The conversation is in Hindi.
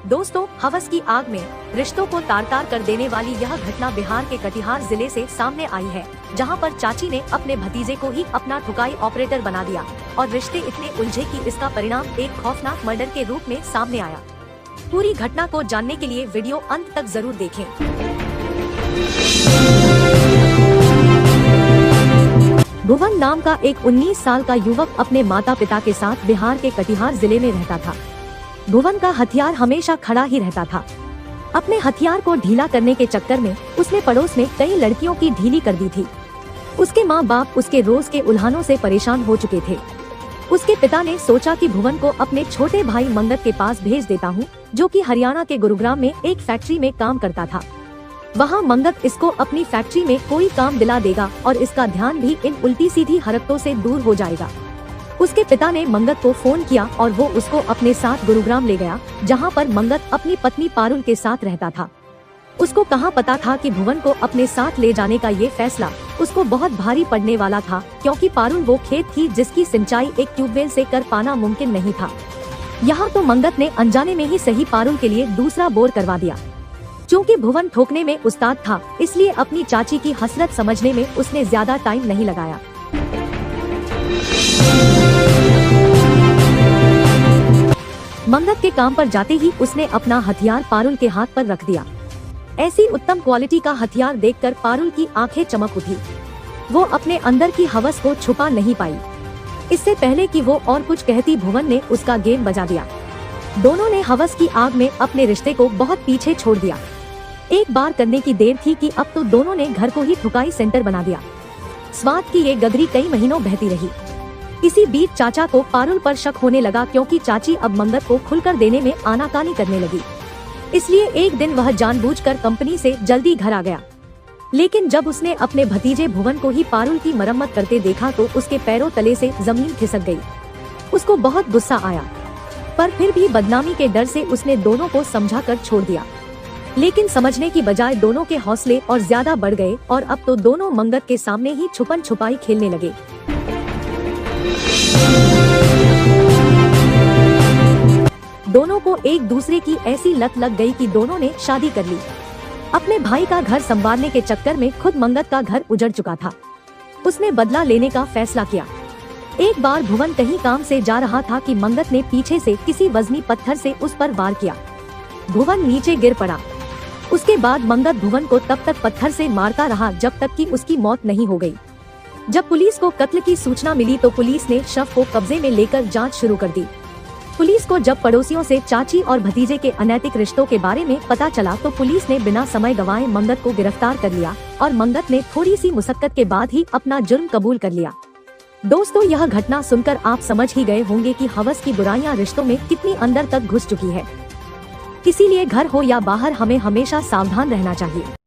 दोस्तों, हवस की आग में रिश्तों को तार तार कर देने वाली यह घटना बिहार के कटिहार जिले से सामने आई है, जहां पर चाची ने अपने भतीजे को ही अपना ठुकाई ऑपरेटर बना दिया और रिश्ते इतने उलझे कि इसका परिणाम एक खौफनाक मर्डर के रूप में सामने आया। पूरी घटना को जानने के लिए वीडियो अंत तक जरूर देखें। भुवन नाम का एक 19 साल का युवक अपने माता पिता के साथ बिहार के कटिहार जिले में रहता था। भुवन का हथियार हमेशा खड़ा ही रहता था। अपने हथियार को ढीला करने के चक्कर में उसने पड़ोस में कई लड़कियों की ढीली कर दी थी। उसके माँ बाप उसके रोज के उल्हानों से परेशान हो चुके थे। उसके पिता ने सोचा कि भुवन को अपने छोटे भाई मंगत के पास भेज देता हूँ, जो कि हरियाणा के गुरुग्राम में एक फैक्ट्री में काम करता था। वहाँ मंगत इसको अपनी फैक्ट्री में कोई काम दिला देगा और इसका ध्यान भी इन उल्टी सीधी हरकतों से दूर हो जाएगा। उसके पिता ने मंगत को फोन किया और वो उसको अपने साथ गुरुग्राम ले गया, जहाँ पर मंगत अपनी पत्नी पारुल के साथ रहता था। उसको कहाँ पता था कि भुवन को अपने साथ ले जाने का ये फैसला उसको बहुत भारी पड़ने वाला था, क्योंकि पारुल वो खेत थी जिसकी सिंचाई एक ट्यूबवेल से कर पाना मुमकिन नहीं था। यहाँ तो मंगत ने अनजाने में ही सही पारुल के लिए दूसरा बोर करवा दिया। क्योंकि भुवन ठोकने में उस्ताद था, इसलिए अपनी चाची की हसरत समझने में उसने ज्यादा टाइम नहीं लगाया। मंगत के काम पर जाते ही उसने अपना हथियार पारुल के हाथ पर रख दिया। ऐसी उत्तम क्वालिटी का हथियार देखकर पारुल की आंखें चमक उठी। वो अपने अंदर की हवस को छुपा नहीं पाई। इससे पहले कि वो और कुछ कहती, भुवन ने उसका गेम बजा दिया। दोनों ने हवस की आग में अपने रिश्ते को बहुत पीछे छोड़ दिया। एक बार करने की देर थी कि अब तो दोनों ने घर को ही ठुकाई सेंटर बना दिया। स्वाद की ये गगरी कई महीनों बहती रही। इसी बीच चाचा को पारुल पर शक होने लगा, क्योंकि चाची अब मंगत को खुलकर देने में आनाकानी करने लगी। इसलिए एक दिन वह जानबूझकर कंपनी से जल्दी घर आ गया। लेकिन जब उसने अपने भतीजे भुवन को ही पारुल की मरम्मत करते देखा तो उसके पैरों तले से जमीन खिसक गई। उसको बहुत गुस्सा आया, पर फिर भी बदनामी के डर से उसने दोनों को समझा कर छोड़ दिया। लेकिन समझने की बजाय दोनों के हौसले और ज्यादा बढ़ गए और अब तो दोनों मंगत के सामने ही छुपन छुपाई खेलने लगे। दोनों को एक दूसरे की ऐसी लत लग गई कि दोनों ने शादी कर ली। अपने भाई का घर संभालने के चक्कर में खुद मंगत का घर उजड़ चुका था। उसने बदला लेने का फैसला किया। एक बार भुवन कहीं काम से जा रहा था कि मंगत ने पीछे से किसी वजनी पत्थर से उस पर वार किया। भुवन नीचे गिर पड़ा। उसके बाद मंगत भुवन को तब तक पत्थर से मारता रहा जब तक कि उसकी मौत नहीं हो गई। जब पुलिस को कत्ल की सूचना मिली तो पुलिस ने शव को कब्जे में लेकर जांच शुरू कर दी। पुलिस को जब पड़ोसियों से चाची और भतीजे के अनैतिक रिश्तों के बारे में पता चला तो पुलिस ने बिना समय गंवाए मंगत को गिरफ्तार कर लिया और मंगत ने थोड़ी सी मुशक्कत के बाद ही अपना जुर्म कबूल कर लिया। दोस्तों, यह घटना सुनकर आप समझ ही गए होंगे कि हवस की बुराइयां रिश्तों में कितनी अंदर तक घुस चुकी है। इसीलिए घर हो या बाहर हमें हमेशा सावधान रहना चाहिए।